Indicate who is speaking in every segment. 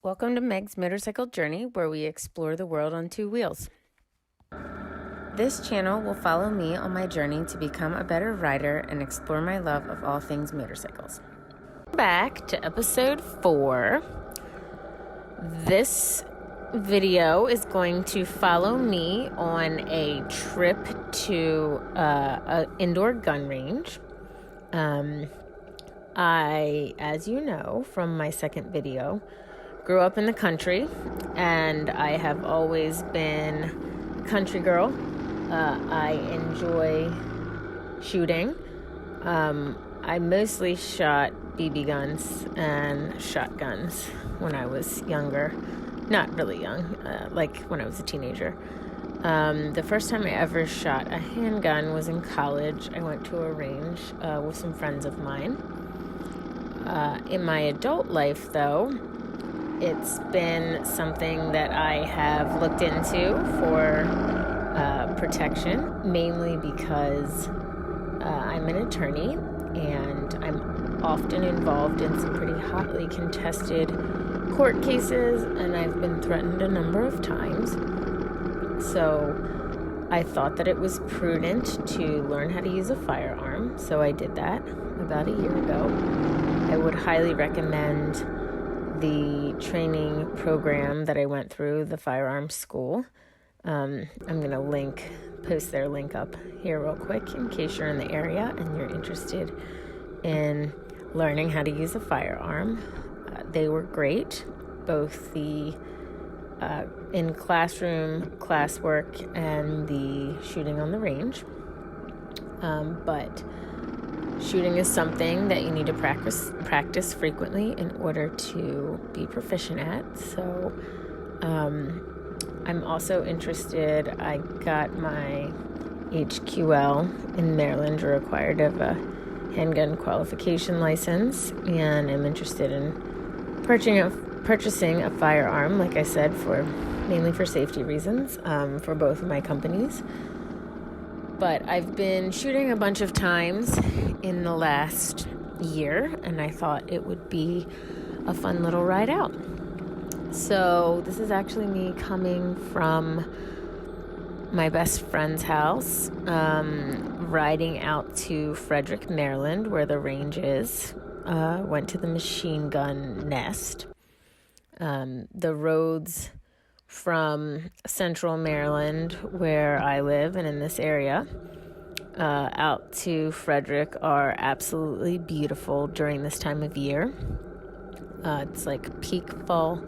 Speaker 1: Welcome to Meg's Motorcycle Journey, where we explore the world on two wheels. This channel will follow me on my journey to become a better rider and explore my love of all things motorcycles. Back to episode 4. This video is going to follow me on a trip to an indoor gun range. I, as you know from my second video, grew up in the country, and I have always been a country girl. I enjoy shooting. I mostly shot BB guns and shotguns when I was younger. Not really young, like when I was a teenager. The first time I ever shot a handgun was in college. I went to a range with some friends of mine. In my adult life, though, it's been something that I have looked into for protection, mainly because I'm an attorney and I'm often involved in some pretty hotly contested court cases, and I've been threatened a number of times. So I thought that it was prudent to learn how to use a firearm, so I did that about a year ago. I would highly recommend the training program that I went through, the firearms school. I'm going to post their link up here real quick in case you're in the area and you're interested in learning how to use a firearm. They were great, both the in classroom classwork and the shooting on the range. But shooting is something that you need to practice frequently in order to be proficient at. So I'm also interested. I got my HQL in Maryland, required of a handgun qualification license, and I'm interested in purchasing a firearm, like I said, mainly for safety reasons, for both of my companies. But I've been shooting a bunch of times in the last year, and I thought it would be a fun little ride out. So this is actually me coming from my best friend's house, riding out to Frederick, Maryland, where the range is. Went to the machine gun nest. The roads from central Maryland, where I live and in this area, out to Frederick are absolutely beautiful during this time of year. It's like peak fall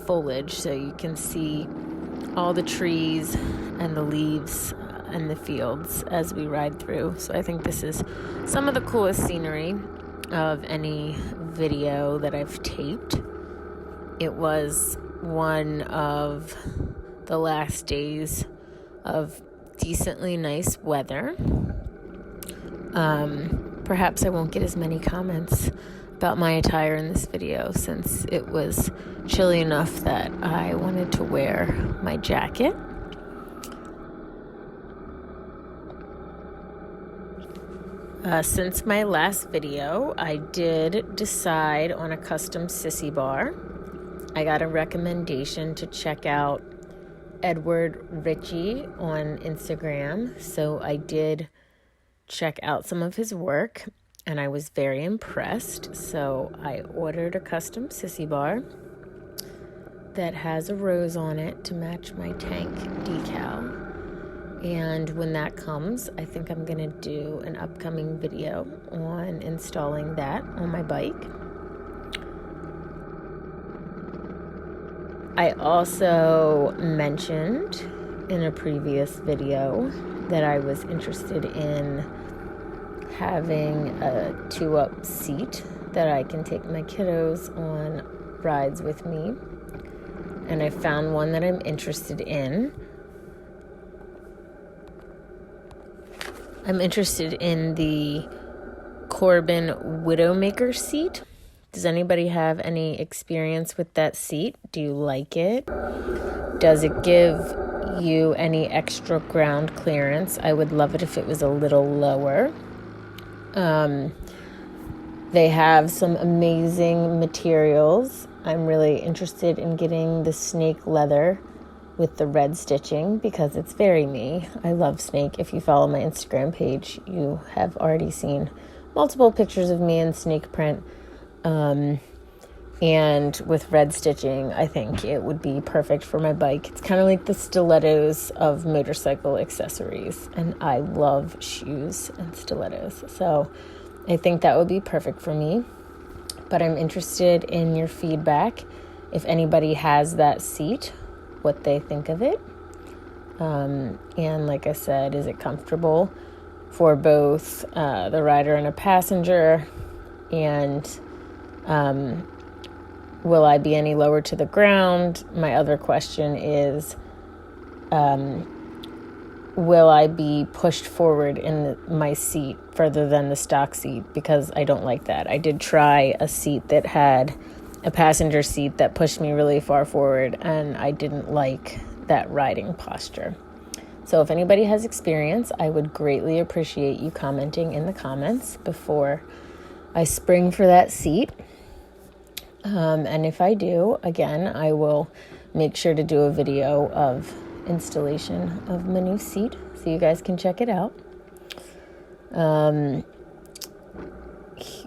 Speaker 1: foliage, so you can see all the trees and the leaves and the fields as we ride through. So I think this is some of the coolest scenery of any video that I've taped. It was one of the last days of decently nice weather. Perhaps I won't get as many comments about my attire in this video, since it was chilly enough that I wanted to wear my jacket. Since my last video, I did decide on a custom sissy bar. I got a recommendation to check out Edward Ritchie on Instagram, so I did check out some of his work, and I was very impressed. So I ordered a custom sissy bar that has a rose on it to match my tank decal. And when that comes, I think I'm going to do an upcoming video on installing that on my bike. I also mentioned in a previous video that I was interested in having a 2-up seat that I can take my kiddos on rides with me. And I found one that I'm interested in. I'm interested in the Corbin Widowmaker seat. Does anybody have any experience with that seat? Do you like it? Does it give you any extra ground clearance? I would love it if it was a little lower. They have some amazing materials. I'm really interested in getting the snake leather with the red stitching because it's very me. I love snake. If you follow my Instagram page, you have already seen multiple pictures of me in snake print. And with red stitching, I think it would be perfect for my bike. It's kind of like the stilettos of motorcycle accessories, and I love shoes and stilettos. So I think that would be perfect for me. But I'm interested in your feedback. If anybody has that seat, what they think of it. And like I said, is it comfortable for both the rider and a passenger? And will I be any lower to the ground? My other question is, will I be pushed forward in my seat further than the stock seat? Because I don't like that. I did try a seat that had a passenger seat that pushed me really far forward, and I didn't like that riding posture. So if anybody has experience, I would greatly appreciate you commenting in the comments before I spring for that seat. And if I do, again, I will make sure to do a video of installation of my new seat so you guys can check it out.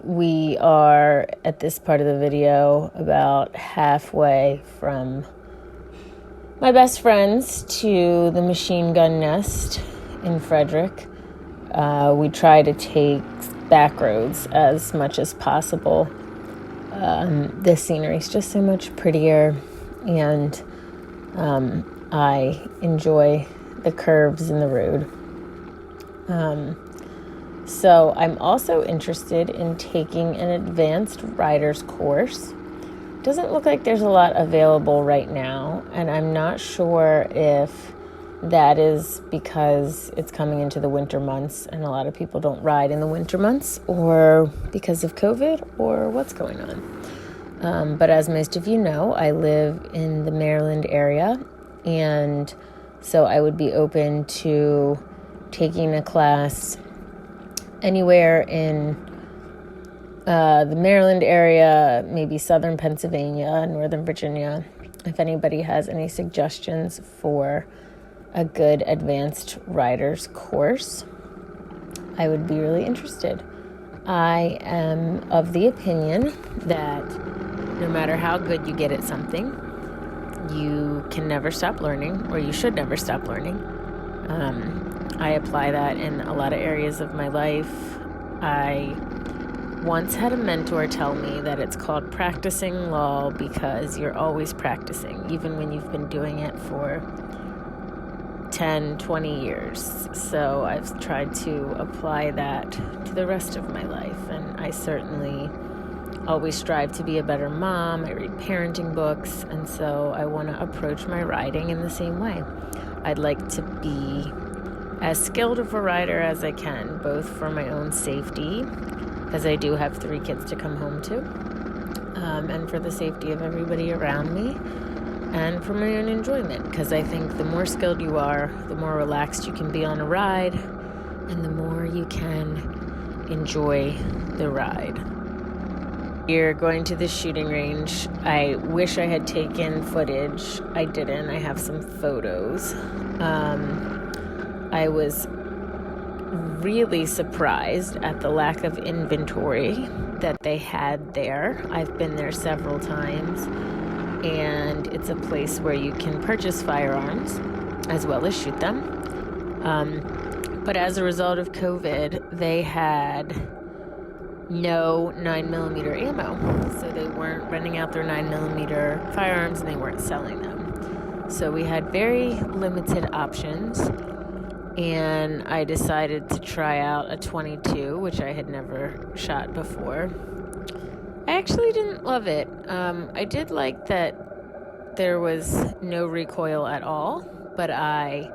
Speaker 1: We are at this part of the video about halfway from my best friends to the machine gun nest in Frederick. We try to take back roads as much as possible. The scenery is just so much prettier, and I enjoy the curves in the road. So I'm also interested in taking an advanced rider's course. Doesn't look like there's a lot available right now, and I'm not sure if that is because it's coming into the winter months and a lot of people don't ride in the winter months, or because of COVID, or what's going on. But as most of you know, I live in the Maryland area, and so I would be open to taking a class anywhere in the Maryland area, maybe southern Pennsylvania, northern Virginia. If anybody has any suggestions for a good advanced rider's course, I would be really interested. I am of the opinion that no matter how good you get at something, you can never stop learning, or you should never stop learning. I apply that in a lot of areas of my life. I once had a mentor tell me that it's called practicing law because you're always practicing, even when you've been doing it for 10, 20 years. So I've tried to apply that to the rest of my life, and I certainly always strive to be a better mom. I read parenting books, and so I want to approach my riding in the same way. I'd like to be as skilled of a rider as I can, both for my own safety, because I do have 3 kids to come home to, and for the safety of everybody around me, and for my own enjoyment, because I think the more skilled you are, the more relaxed you can be on a ride, and the more you can enjoy the ride. We're going to the shooting range. I wish I had taken footage. I didn't. I have some photos. I was really surprised at the lack of inventory that they had there. I've been there several times, and it's a place where you can purchase firearms as well as shoot them. But as a result of COVID, they had no 9mm ammo, so they weren't renting out their 9mm firearms, and they weren't selling them. So we had very limited options, and I decided to try out a .22, which I had never shot before. I actually didn't love it. I did like that there was no recoil at all, but I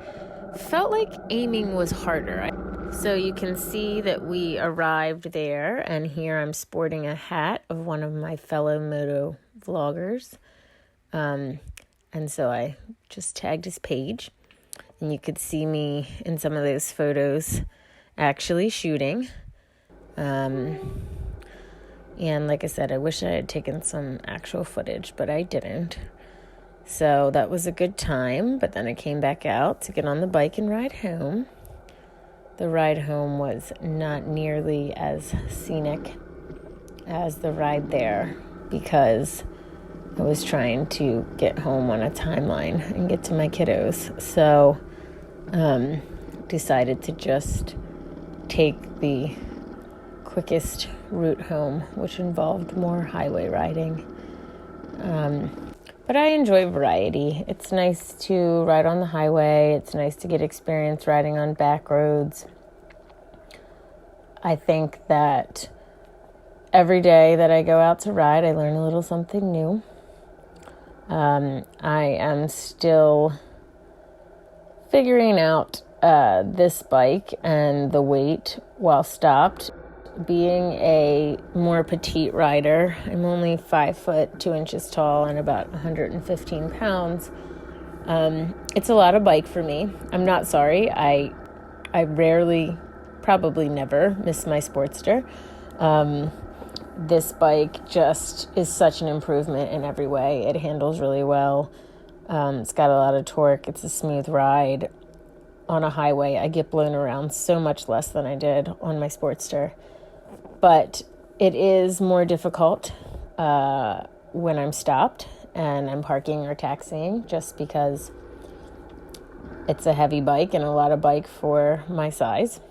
Speaker 1: felt like aiming was harder. So you can see that we arrived there, and here I'm sporting a hat of one of my fellow moto vloggers. And so I just tagged his page, and you could see me in some of those photos actually shooting. And like I said, I wish I had taken some actual footage, but I didn't. So that was a good time, but then I came back out to get on the bike and ride home. The ride home was not nearly as scenic as the ride there because I was trying to get home on a timeline and get to my kiddos. So decided to just take the quickest route home, which involved more highway riding. But I enjoy variety. It's nice to ride on the highway. It's nice to get experience riding on back roads. I think that every day that I go out to ride, I learn a little something new. I am still figuring out this bike and the weight while stopped. Being a more petite rider, I'm only 5 foot 2 inches tall and about 115 pounds. It's a lot of bike for me. I'm not sorry. I rarely, probably never miss my Sportster. This bike just is such an improvement in every way. It handles really well. It's got a lot of torque. It's a smooth ride. On a highway, I get blown around so much less than I did on my Sportster. But it is more difficult when I'm stopped and I'm parking or taxiing, just because it's a heavy bike and a lot of bike for my size.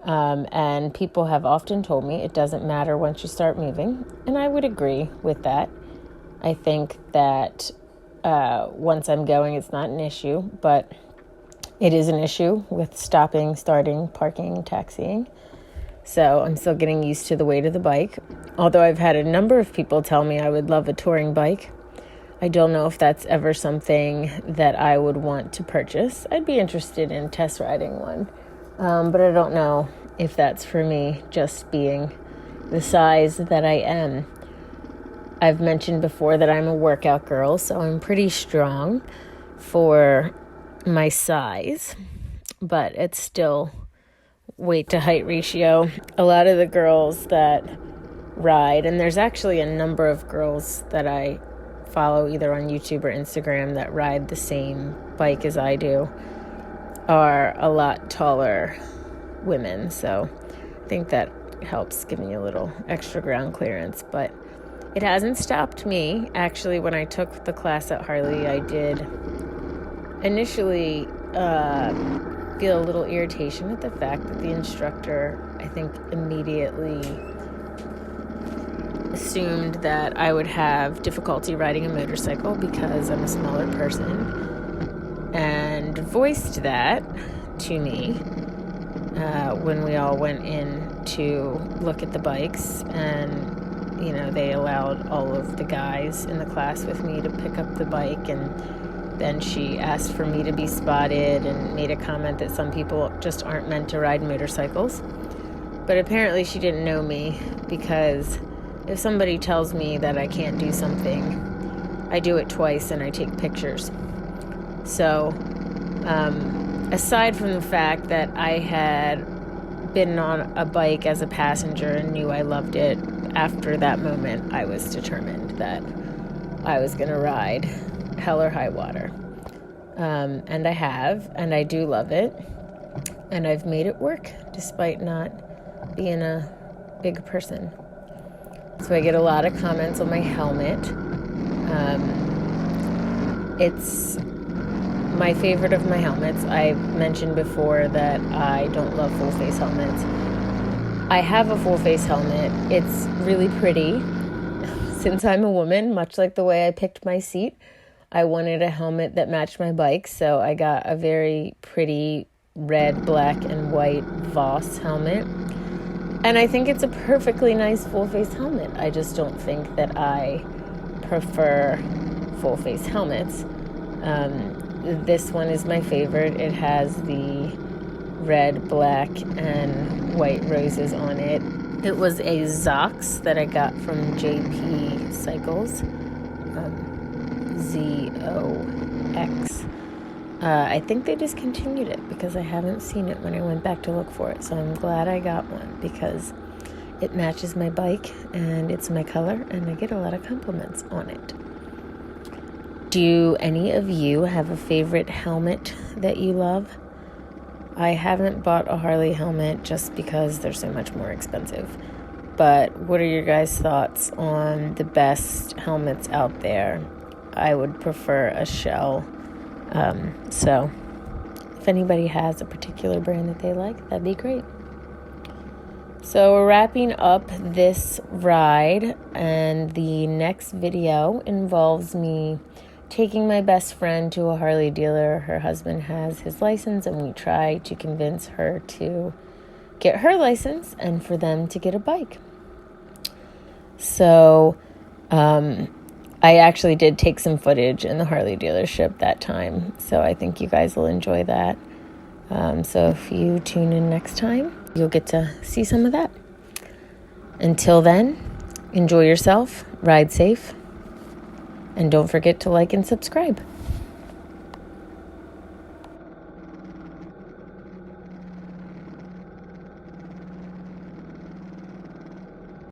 Speaker 1: And people have often told me it doesn't matter once you start moving, and I would agree with that. I think that once I'm going, it's not an issue, but it is an issue with stopping, starting, parking, taxiing. So I'm still getting used to the weight of the bike. Although I've had a number of people tell me I would love a touring bike. I don't know if that's ever something that I would want to purchase. I'd be interested in test riding one. But I don't know if that's for me, just being the size that I am. I've mentioned before that I'm a workout girl, so I'm pretty strong for my size. But it's still weight to height ratio. A lot of the girls that ride, and there's actually a number of girls that I follow either on YouTube or Instagram that ride the same bike as I do, are a lot taller women. So I think that helps give me a little extra ground clearance. But it hasn't stopped me. Actually, when I took the class at Harley, I did initially feel a little irritation at the fact that the instructor, I think, immediately assumed that I would have difficulty riding a motorcycle because I'm a smaller person, and voiced that to me when we all went in to look at the bikes. And they allowed all of the guys in the class with me to pick up the bike, and then she asked for me to be spotted and made a comment that some people just aren't meant to ride motorcycles. But apparently she didn't know me, because if somebody tells me that I can't do something, I do it twice and I take pictures. So aside from the fact that I had been on a bike as a passenger and knew I loved it, after that moment I was determined that I was going to ride hell or high water. And I have, and I do love it. And I've made it work despite not being a big person. So I get a lot of comments on my helmet. It's my favorite of my helmets. I mentioned before that I don't love full face helmets. I have a full face helmet. It's really pretty. Since I'm a woman, much like the way I picked my seat, I wanted a helmet that matched my bike, so I got a very pretty red, black, and white Voss helmet. And I think it's a perfectly nice full-face helmet. I just don't think that I prefer full-face helmets. This one is my favorite. It has the red, black, and white roses on it. It was a Zox that I got from JP Cycles. ZOX. I think they discontinued it because I haven't seen it when I went back to look for it. So I'm glad I got one, because It matches my bike and it's my color, and I get a lot of compliments on it. Do any of you have a favorite helmet that you love? I haven't bought a Harley helmet just because they're so much more expensive. But what are your guys' thoughts on the best helmets out there? I would prefer a shell. So if anybody has a particular brand that they like, that'd be great. So we're wrapping up this ride, and the next video involves me taking my best friend to a Harley dealer. Her husband has his license, and we try to convince her to get her license and for them to get a bike. So I actually did take some footage in the Harley dealership that time, so I think you guys will enjoy that. So if you tune in next time, you'll get to see some of that. Until then, enjoy yourself, ride safe, and don't forget to like and subscribe.